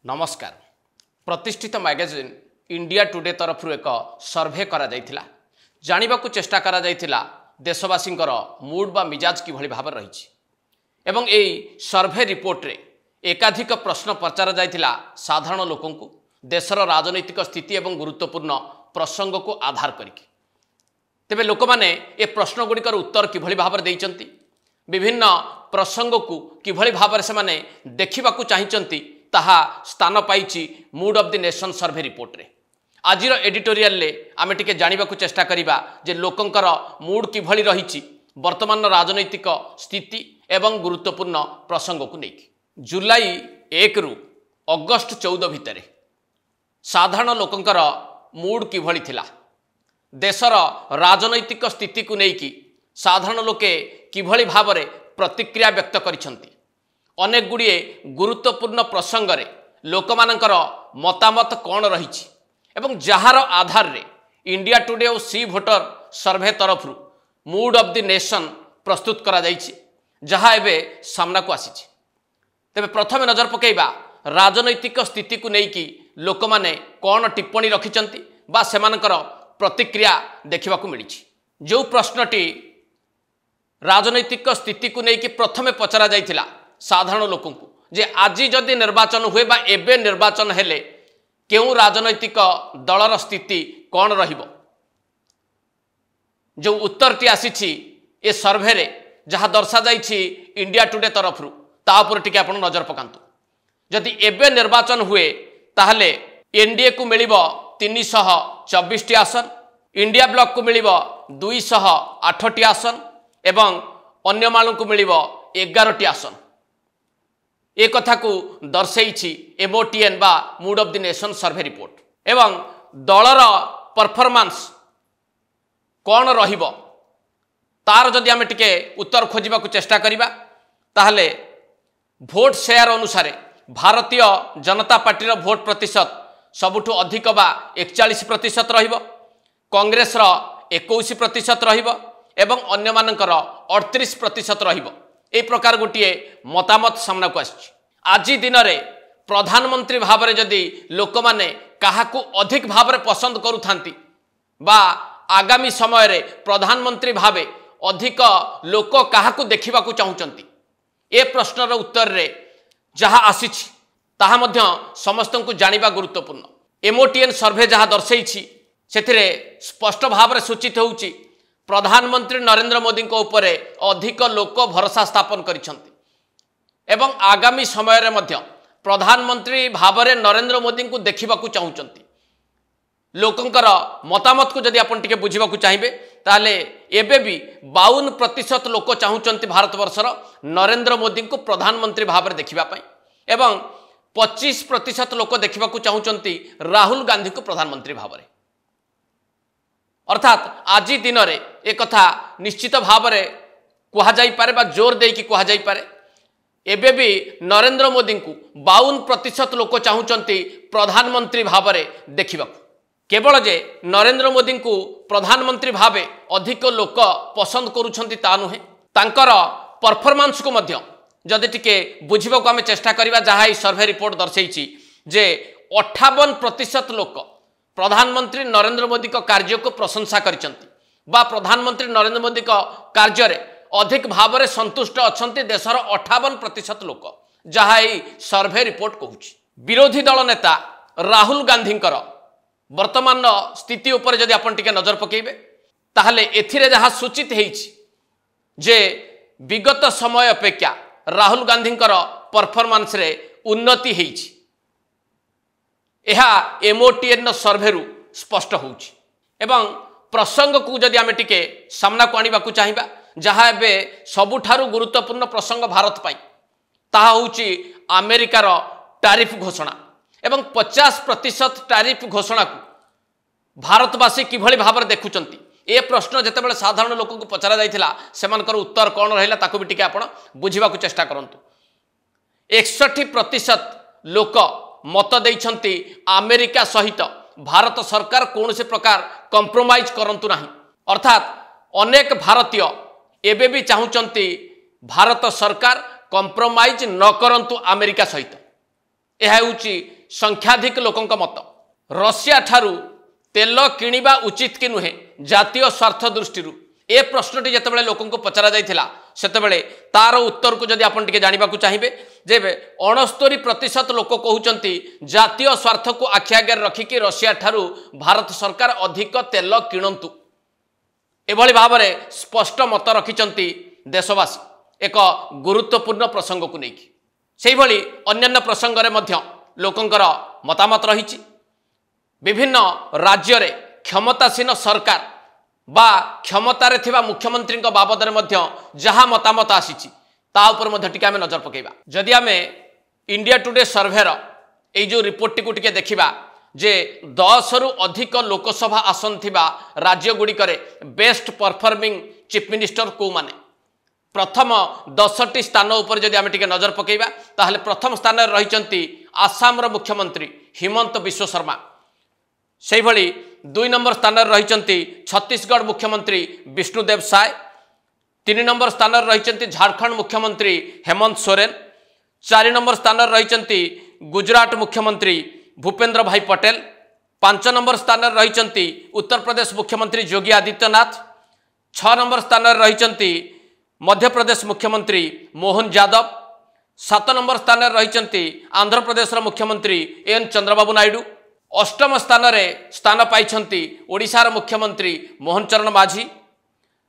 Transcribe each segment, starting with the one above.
नमस्कार। प्रतिष्ठित magazine India today तरफ एक सर्वे करा जायथिला। जानिबाकु चेष्टा करा जायथिला देशवासींकर मूड बा मिजाज किभଳି भाव रही एवं एई सर्वे रिपोर्ट रे एकाधिक प्रश्न पचारा जायथिला साधारण लोकंकु देशर राजनैतिक स्थिति एवं गुरुत्वपूर्ण प्रसंग को आधार करिकि। तेबे लोक माने ए प्रश्न गुड़िकर उत्तर किभଳି भाव देइचंती, विभिन्न प्रसंग को किभଳି भाव से माने देखिबाकु चाहिचंती ताहा स्थान पाइछि mood of the nation survey report रे। आजिर एडिटोरियल ले आमे टिके जानिबाकु चेष्टा करिबा जे लोकंकर मूड किभଳି रहिछि वर्तमान राजनैतिक स्थिति एवं गुरुत्वपूर्ण प्रसंग को नेकी। जुलाई 1 रु अगस्त 14 भितरे साधारण लोकंकर मूड किभଳି थिला, देशर राजनैतिक स्थिति को नेकी साधारण लोके किभଳି भावरे प्रतिक्रिया व्यक्त करिसंती। अनेक गुड़िए गुरुत्वपूर्ण प्रसंग रे लोकमानंकर मतामत कौन रही एवं जार आधार रे इंडिया टुडे और सी वोटर सर्वे तरफ मूड ऑफ द नेशन प्रस्तुत करा जाइछि, जहाँ एबे सामना को आसी। तेबे प्रथमे नजर पकेइबा राजनैतिक स्थिति को नेकी लोक माने कौन टिप्पणी रखिचंती बा सेमानकर प्रतिक्रिया देखिबाकु मिलिछि। जो प्रश्नटी राजनैतिक स्थिति को नेकी प्रथमे पचरा जाइथिला साधारण लोकं को जे आज जदि निर्वाचन हुए बा एबे निर्वाचन हेले केउ राजनैतिक दलर स्थिति कौन रहिबो, जो उत्तरटी आसीछि ए सर्वे रे जहाँ दर्शा जाइछि इंडिया टुडे तरफ ता उपर टिके आपण नजर पकांतु। जदि एबे निर्वाचन हुए ताहले एनडीए को मिलिबो 324 टी आसन, इंडिया ब्लॉक को मिलिबो 208 टी आसन एवं अन्य मानू को मिलिबो 11 टी आसन। एक कथा को दर्शाई एमओटीएन बा mood of the nation survey report एवं दलर परफॉर्मेंस कौन रहिबो तार जदि आमे टिके उत्तर खोजिबा को चेष्टा करिबा ताहले भोट शेयर अनुसार भारतीय जनता पार्टी भोट प्रतिशत सबुठु अधिक बा 41% रहिबो, कांग्रेस रो 21% रहिबो एवं अन्य मानकर 38% रहिबो। ए प्रकार गोटे मतामत सामना को आछि। आज दिन में प्रधानमंत्री भाव में जदि लोक माने काहाकू अधिक भाव में पसंद करुथांती बा आगामी समय रे प्रधानमंत्री भावे अधिक लोक काहाकू देखिबा को चाहुचंती, ए प्रश्नर उत्तर रे जहाँ आसीछि ताहा मध्य समस्त को जानिबा गुरुत्वपूर्ण। एमओटीएन सर्वे जहाँ दर्शाई सेथिरे स्पष्ट भाव में सूचित होउछि प्रधानमंत्री नरेंद्र मोदी को उपरे अधिक लोक भरोसा स्थापन करिसंती एवं आगामी समय रे मध्य प्रधानमंत्री भाव में नरेंद्र मोदी को देखिबा को चाहुचंती। लोकंकर मतामत को जदि आपण टिके बुझिबा को चाहिबे ताले एबे भी 52% लोक चाहुचंती भारतवर्षर नरेंद्र मोदी को प्रधानमंत्री भाव में देखिबा पई एवं 25% लोक देखिबा को चाहुचंती राहुल गांधी को प्रधानमंत्री भाव में। अर्थात आज दिन में एक कथा निश्चित भाव में कह जाई पारे बा जोर दे कि कह जाई पारे एबे भी नरेंद्र मोदी को 52% लोक चाहुचंती प्रधानमंत्री भाव में देखिबा। केवल जे नरेंद्र मोदी को प्रधानमंत्री भावे अधिक लोक पसंद करुछंती ता नुहे, तांकर परफॉर्मेंस को मध्य जदि टिके बुझिबा को आमे चेष्टा करिबा जहाँ सर्वे रिपोर्ट दर्शाई जे 58% लोक प्रधानमंत्री नरेंद्र मोदी का कार्य को प्रशंसा करिसंती बा प्रधानमंत्री नरेंद्र मोदी का कार्य रे अधिक भाव में संतुष्ट अछंती देशर 58% लोक, जहाँ सर्वे रिपोर्ट कहूछि। विरोधी दल नेता राहुल गांधींकर वर्तमान स्थिति उपर जदि आपण टिके नजर पकेइबे ताहले एथिरे जहाँ सूचित हेइछि जे विगत समय अपेक्षा राहुल गांधींकर परफॉर्मेंस रे उन्नति हेइछि। यह एमओटीएन सर्वे रु स्पष्ट होउछि एवं प्रसंग को जदि आमे टिके सामना को आनिबा को चाहिबा जहाँ एबे सबुठारु गुरुत्वपूर्ण प्रसंग भारत पाई ताहा होउछि अमेरिकार टैरिफ घोषणा एवं 50% टैरिफ घोषणा को भारतवासी किभଳି भाव में देखुचंती। ए प्रश्न जेतेबेले साधारण लोक को पचरा जाइथिला सेमानकर उत्तर कौन रहिला ताको भी टिके आपण बुझिबा को चेष्टा करंतु। 61% लोक मत देइछंती अमेरिका सहित भारत सरकार कौन से प्रकार कंप्रोमाइज करंतु नाही। अर्थात अनेक भारतीय एबे भी चाहुचंती भारत सरकार कंप्रोमाइज न करंतु अमेरिका सहित। यह संख्याधिक लोकंक मत रशिया ठारू तेल किणवा उचित कि नुहे जातीय स्वार्थ दृष्टि ए प्रश्नटी जितेबाला लोक पचरा जाइथिला सेतेबेले तार उत्तर को जदि आपण टिके जानिबा को चाहिबे जे 69% लोक कहउचंती जातीय स्वार्थ को आखि आगे रखिकी रशिया ठारू भारत सरकार अधिक तेल किणंतु एभली भावरे स्पष्ट मत रखिचंती देशवासी एक गुरुत्वपूर्ण प्रसंग को लेकिन से भली अन्यान्य प्रसंग रे मध्य लोकंकर मतामत रही विभिन्न राज्य रे क्षमतासीन सरकार बा क्षमतार थिबा मुख्यमंत्री बाबद जहाँ मतामत आसी टिके नजर पकेबा जदि आम इंडिया टुडे सर्भेर ये जो रिपोर्ट टी टिके देखिबा जे 10 रु अधिक लोकसभा आसन थिबा राज्य गुड़िक बेस्ट परफॉर्मिंग चीफ मिनिस्टर को माने प्रथम 10टी स्थान उपर जदि आम टिके नजर पकेबा ताहले प्रथम स्थान रही आसाम रो मुख्यमंत्री हिमंत बिश्व शर्मा से भली 2 नंबर स्थान रही छत्तीसगढ़ मुख्यमंत्री विष्णुदेव साय 3 नंबर स्थान रही झारखंड मुख्यमंत्री हेमंत सोरेन 4 नंबर स्थान रही गुजरात मुख्यमंत्री भूपेंद्र भाई पटेल 5 नंबर स्थान रही उत्तर प्रदेश मुख्यमंत्री योगी आदित्यनाथ 6 नंबर स्थान रही मध्य प्रदेश मुख्यमंत्री मोहन यादव 7 नंबर स्थान रही आंध्र प्रदेश मुख्यमंत्री एन चंद्रबाबू नायडू 8म स्थान रे स्थान पाइछंती ओडिशार मुख्यमंत्री मोहन चरण माझी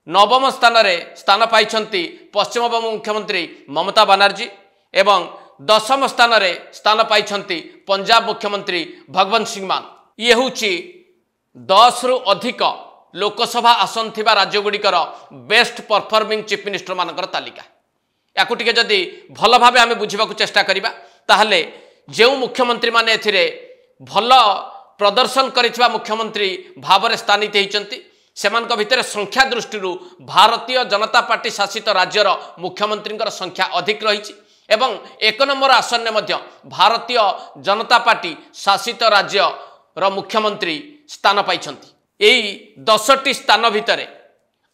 9म स्थान रे स्थान पाइछंती पश्चिमबंग मुख्यमंत्री ममता बनर्जी एवं 10म स्थान रे स्थान पाइछंती पंजाब मुख्यमंत्री भगवंत सिंह मान ये होची 10 रु अधिक लोकसभा आसन थिबा राज्य गुड़िकर बेस्ट परफॉर्मिंग चीफ मिनिस्टर मानकर तालिका याकु टिके जदि भल भाबे आमे बुझिबाकू चेष्टा करिबा ताहले जेउ मुख्यमंत्री माने एथिरे भल प्रदर्शन करिथिबा मुख्यमंत्री भाव स्थानित होती से भितर संख्या दृष्टि भारतीय जनता पार्टी शासित राज्यर मुख्यमंत्री संख्या अधिक रही एवं 1 नंबर आसन में भारतीय जनता पार्टी शासित राज्यर मुख्यमंत्री स्थान पाइछंती एई 10टी स्थान भितर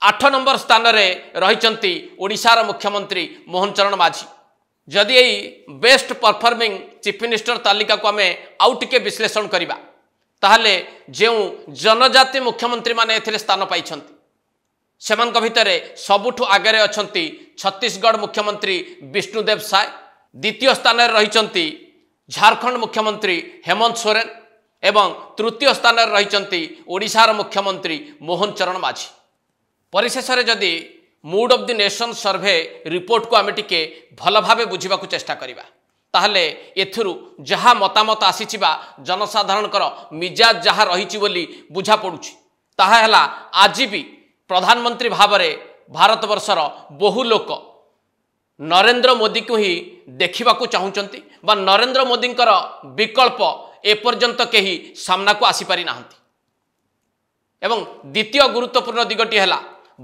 8 नंबर स्थान रे रहिचंती ओडिशार मुख्यमंत्री मोहन चरण माझी जदि यही बेस्ट परफॉर्मिंग चीफ मिनिस्टर तालिका को आम आउ टिके विश्लेषण करिबा ताहले जो जनजाति मुख्यमंत्री माने एथिरे स्थान पाइछंती सेमानक भितरे सबुठु आगे अछंती छत्तीसगढ़ मुख्यमंत्री विष्णुदेव साय द्वितीय स्थान रही झारखंड मुख्यमंत्री हेमंत सोरेन एवं तृतीय स्थान रही ओडिशार मुख्यमंत्री मोहन चरण माझी परिशेष जदि mood of the nation survey report को आम टिके भल भावे बुझा चेष्टा करिबा ताहले एथुरु जहाँ मतामत आसी जनसाधारणकर मिजाज जहाँ रही बोली बुझा पड़ुछि ताहा हैला आज भी प्रधानमंत्री भाव में भारत वर्षर बहु लोक नरेंद्र मोदी को ही देखा चाहूँगी बा नरेंद्र मोदी विकल्प एपर्यंत कहीं सामना को आसीपारी नाहंती एवं द्वितीय गुरुत्वपूर्ण दिगटी है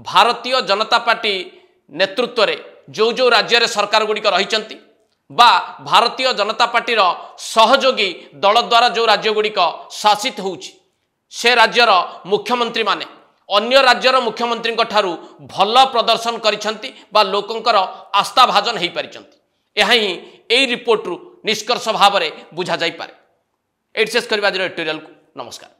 भारतीय जनता पार्टी नेतृत्व रे जो राज्य सरकार गुड़िक रही बा भारतीय जनता पार्टी सहयोगी दल द्वारा जो राज्य गुड़िक शासित होउछि से राज्यर मुख्यमंत्री माने अन्य राज्यर मुख्यमंत्री ठारू भल प्रदर्शन करिसंती बा लोकंकर आस्था भाजन हो पारिचंती यह ही एई रिपोर्ट रु निष्कर्ष भाव में बुझा जाई पारे। एड शेष करबा एडिटोरियल को नमस्कार।